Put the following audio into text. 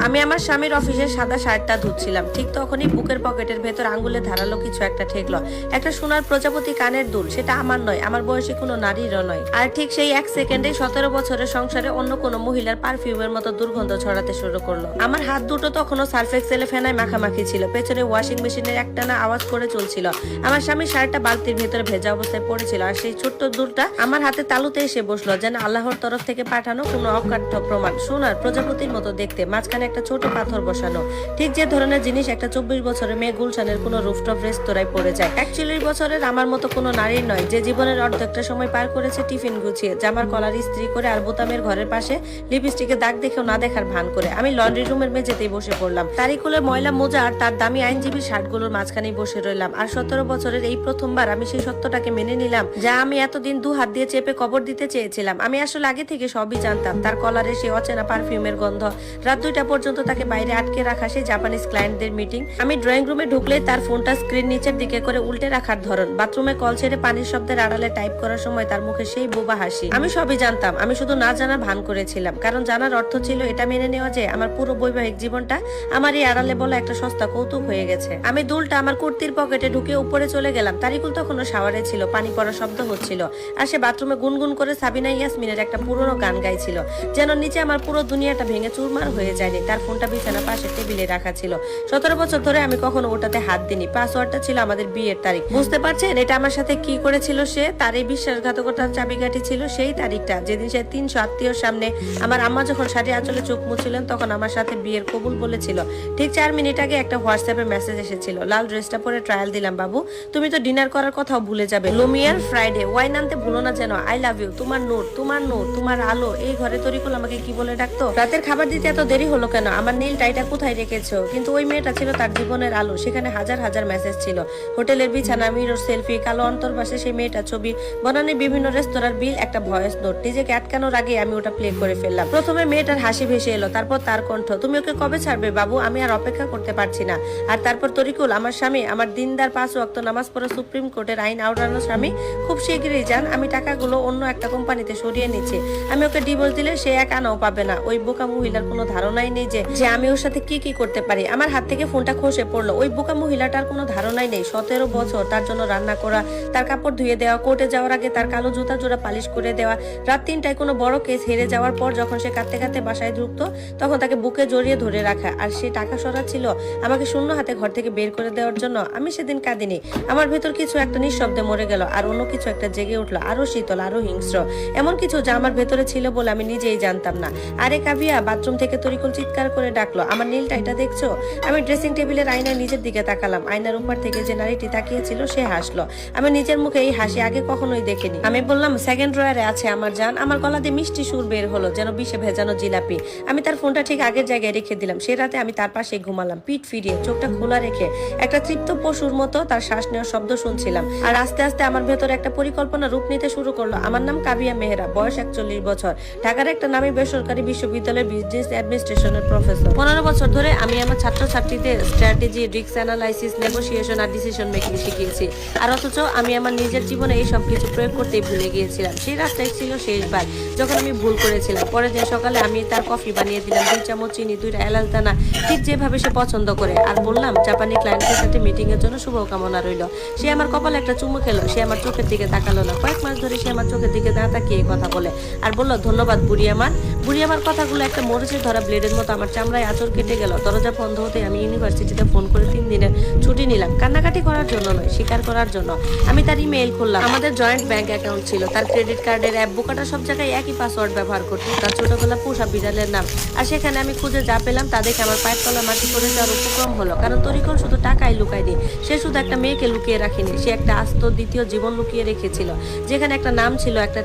আমি আমার স্বামীর অফিসের সাদা শার্টটা ধুচ্ছিলাম, ঠিক তখনই বুকের পকেটের ভেতর আঙ্গুলে ধারালো কিছু একটা ঠেকলো। একটা সোনার প্রজাপতি কানের দুল, সেটা আমার নয়, আমার বয়সী কোনো নারীরও নয়। আর ঠিক সেই এক সেকেন্ডে 17 বছরের সংসারে অন্য কোনো মহিলার পারফিউমের মতো দুর্গন্ধ ছড়াতে শুরু করলো। আমার হাত দুটো তখনও সার্ফ এক্সেলে ফেনায় মাখামাখি ছিল, পেছনে ওয়াশিং মেশিনের একটানা আওয়াজ করে চলছিল। আমার স্বামী শার্টটা বালতির ভেতরে ভেজা অবস্থায় পড়েছিল, আর সেই ছোট্ট দুলটা আমার হাতে তালুতে এসে বসলো, যেন আল্লাহর তরফ থেকে পাঠানো কোনো অকাঠ্য প্রমাণ। সোনার প্রজাপতির মতো দেখতে, মাঝখানে একটা ছোট পাথর বসানো, ঠিক যে ধরনের জিনিস একটা 24 বছরের মেয়ে গুলশানের কোনো রুফটপ রেস্তোরাঁয় পড়ে যায়। 41 বছরের আমার মতো কোনো নারীর নয়, যে জীবনের অর্ধেকটা সময় পার করেছে টিফিন গুছিয়ে, জামার কলার ইস্ত্রি করে আর বোতামের ঘরের পাশে লিপস্টিকে দাগ দেখেও না দেখার ভান করে। আমি লন্ড্রি রুমের মেঝেতেই বসে পড়লাম, তারিকুলের ময়লা মোজা আর তার দামি আইনজীবী শার্টগুলোর মাঝখানেই বসে রইলাম। আর 17 বছরের এই প্রথমবার আমি সেই সত্যটাকে মেনে নিলাম, যা আমি এতদিন 2 হাত দিয়ে চেপে কবর দিতে চেয়েছিলাম। আমি আসলে আগে থেকে সবই জানতাম, তার কলারে সেই অচেনা পারফিউমের গন্ধ, রাত 2টা পর্যন্ত তাকে বাইরে আটকে রাখা সেই জাপানিজ ক্লায়েন্টদের মিটিং, আমি ড্রয়িং রুমে ঢুকলেই তার ফোনটা স্ক্রিন নিচের দিকে করে উল্টে রাখার ধরন, বাথরুমে কল ছেড়ে পানির শব্দের আড়ালে টাইপ করার সময় তার মুখে সেই বোবা হাসি। আমি সবই জানতাম, আমি শুধু না জানার ভান করেছিলাম, কারণ জানার অর্থ ছিল এটা মেনে নেওয়া যে আমার পুরো বৈবাহিক জীবনটা আমার এই আড়ালে বলা একটা সস্তা কৌতুক হয়ে গেছে। আমি দুলটা আমার কুর্তির পকেটে ঢুকে উপরে চলে গেলাম। তারিকুল তখনও শাওয়ারে ছিল, পানি পড়ার শব্দ হচ্ছিল, আর সে বাথরুমে গুনগুন করে সাবিনা ইয়াসমিনের একটা পুরনো গান গাইছিল, যেন নিচে আমার পুরো দুনিয়াটা ভেঙে চুরমার হয়ে যায়নি। তার ফোনটা বিছানা পাশে টেবিলে রাখা ছিল। 17 বছর ধরে আমি কখনো ওটাতে হাত দিইনি। পাসওয়ার্ডটা ছিল আমাদের বিয়ের তারিখ। বুঝতে পারছেন এটা আমার সাথে কি করেছিল সে? তার এই বিশ্বাসঘাতকতার চাবিকাঠি ছিল সেই তারিখটা, যেদিন সে 300 আত্মীয়র সামনে আমার আম্মা যখন শাড়ি আঁচলে চোখ মুছিলেন, তখন আমার সাথে বিয়ের কবুল বলেছিল। ঠিক 4 মিনিট আগে একটা হোয়াটসঅ্যাপে মেসেজ এসেছিল, লাল ড্রেসটা পরে ট্রায়াল দিলাম বাবু, তুমি তো ডিনার করার কথাও ভুলে যাবে, লুমিয়ার ফ্রাইডে ওয়াইন আনতে ভুলো না যেন, আই লাভ ইউ, তোমার নূর, তোমার নূর, তোমার আলো। এই ঘরে তরিকুল আমাকে কি বলে ডাকতো? রাতের খাবার দিতে এত দেরি হলো কেন? আমার নীল টাইটা কোথায় রেখেছো? কিন্তু ওই মেয়েটা ছিল তার জীবনের আলো, সেখানে হাজার হাজার মেসেজ ছিল, হোটেলের বিছানা, মিরর সেলফি, কালো অন্তর্বাসে সেই মেয়েটার ছবি, বনানী বিভিন্ন রেস্তোরাঁর বিল, একটা ভয়েস নোট। নিজেকে আটকানোর আগে আমি ওটা প্লে করে ফেললাম। প্রথমে মেয়েটার হাসি ভেসে এলো, তারপর তার কণ্ঠ, তুমি ওকে কবে ছাড়বে বাবু? আমি আর অপেক্ষা করতে পারছি না। আর তারপর তরিকুল, আমার স্বামী, আমার দিনদার 5 ওয়াক্ত নামাজ পড়া সুপ্রিম কোর্টের আইন আওড়ানো স্বামী, খুব শীঘ্রই যান, আমি টাকাগুলো অন্য একটা কোম্পানিতে সরিয়ে নিচ্ছি। আমি ওকে ডিভোর্স দিলে সে 1 আনাও পাবে না। ওই বোকা মহিলার কোনো ধারণাই নেই যে আমি ওর সাথে কি কি করতে পারি। আমার হাত থেকে ফোনটা খসে পড়লো। ওই বোকা মহিলাটার কোনো ধারণাই নেই 17 বছর তার জন্য রান্না করা, তার কাপড় ধুয়ে দেওয়া, কোর্টে যাওয়ার আগে তার কালো জুতা জোড়া পালিশ করে দেওয়া, রাত 3টায় কোনো বড় কেস হেরে যাওয়ার পর যখন সে কাঁদতে কাঁদতে বাসায় ঢুকতো, তখন তাকে বুকে জড়িয়ে ধরে রাখা, আর সে টাকা সরাচ্ছিল আমাকে শূন্য হাতে ঘর থেকে বের করে দেওয়ার জন্য। আমি সেদিন কাঁদিনি, আমার ভেতর কিছু একটা নিঃশব্দে মরে গেল, আর অন্য কিছু একটা জেগে উঠলো, আরো শীতল, আরো হিংস্র, এমন কিছু যা আমার ভেতরে ছিল বলে আমি নিজেই জানতাম না। আরে কাভিয়া, বাথরুম থেকে তরিকুল চিৎকার করে ডাকলো, আমার নীলটা এটা দেখছো? আমি ড্রেসিং টেবিলের আয়নায় নিজের দিকে তাকালাম। আয়নার উপর থেকে যে নারীটি তাকিয়েছিল সে হাসলো। আমি নিজের মুখে এই হাসি আগে কখনোই দেখিনি। আমি বললাম, সেকেন্ড ড্রয়ারে আছে আমার জান। আমার গলা দিয়ে মিষ্টি সুর বের হলো, যেন বিষে ভেজানো জিলাপি। আমি তার ফোনটা ঠিক আগের জায়গায় রেখে দিলাম। সে রাতে আমি তার পাশে ঘুমালাম, পিঠ ফিরিয়ে, চোখটা খোলা রেখে, একটা তৃপ্ত পশুর মতো তার শ্বাস নেওয়ার শব্দ শুনছিলাম। আর আস্তে আস্তে আমার ভেতরে একটা পরিকল্পনা রূপ নিতে শুরু করলো। আমার নাম কাভিয়া মেহরা, বয়স 41 বছর, ঢাকার একটা নামী বেসরকারি বিশ্ববিদ্যালয়ের বিজনেস অ্যাডমিনিস্ট্রেশনের প্রফেসর। 15 বছর ধরে আমি আমার ছাত্রছাত্রীদের স্ট্র্যাটেজি, রিস্ক অ্যানালাইসিস, নেগোসিয়েশন আর ডিসিশন মেকিং শিখিয়েছি। আর অথচ আমি আমার নিজের জীবনে এই সব কিছু প্রয়োগ করতেই ভুলে গিয়েছিলাম। সেই রাস্তায় ছিল শেষবার যখন আমি ভুল করেছিলাম। পরের দিন সকালে আমি তার কফি বানিয়ে দিলাম, 2 চামচ চিনি, 2টা এলাচ দানা, ঠিক যেভাবে সে পছন্দ করে, আর বললাম জাপানি ক্লায়েন্টের সাথে মিটিং এর জন্য শুভকামনা রইল। সে আমার কপালে একটা চুমু খেলো, সে আমার চোখের দিকে তাকালো না। কয়েক মাস ধরে সে আমার চোখের দিকে না তাকিয়ে কথা বলে আর বললো, ধন্যবাদ বুড়ি আমার। বুড়ি আমার কথাগুলো একটা মরিচের ধরা ব্লেডের মতো আমার চামড়ায় আঁচড় কেটে গেল। দরজা বন্ধ হতে আমি ইউনিভার্সিটিতে ফোন করে 3 দিনের ছুটি নিলাম, কান্নাকাটি করার জন্য নয়, স্বীকার করার জন্য। আমি তার ইমেইল খুললাম, আমাদের জয়েন্ট ব্যাংক অ্যাকাউন্ট ছিল, তার ক্রেডিট কার্ডের অ্যাপ, বোকাটা সব জায়গায় একই পাসওয়ার্ড ব্যবহার করতো, তার ছোটবেলা পোষা বিড়ালের নাম। আর সেখানে আমি খুঁজে যা পেলাম তা দেখে আমার পায়ের তলা মাটি করে যাওয়ার উপক্রম হলো। কারণ তরিকুল শুধু টাকাই লুকায়নি, সে শুধু একটা মেয়েকে লুকিয়ে রাখেনি, সে একটা আস্ত দ্বিতীয় জীবন লুকিয়ে রেখেছিল, যেখানে একটা নাম ছিল, একটা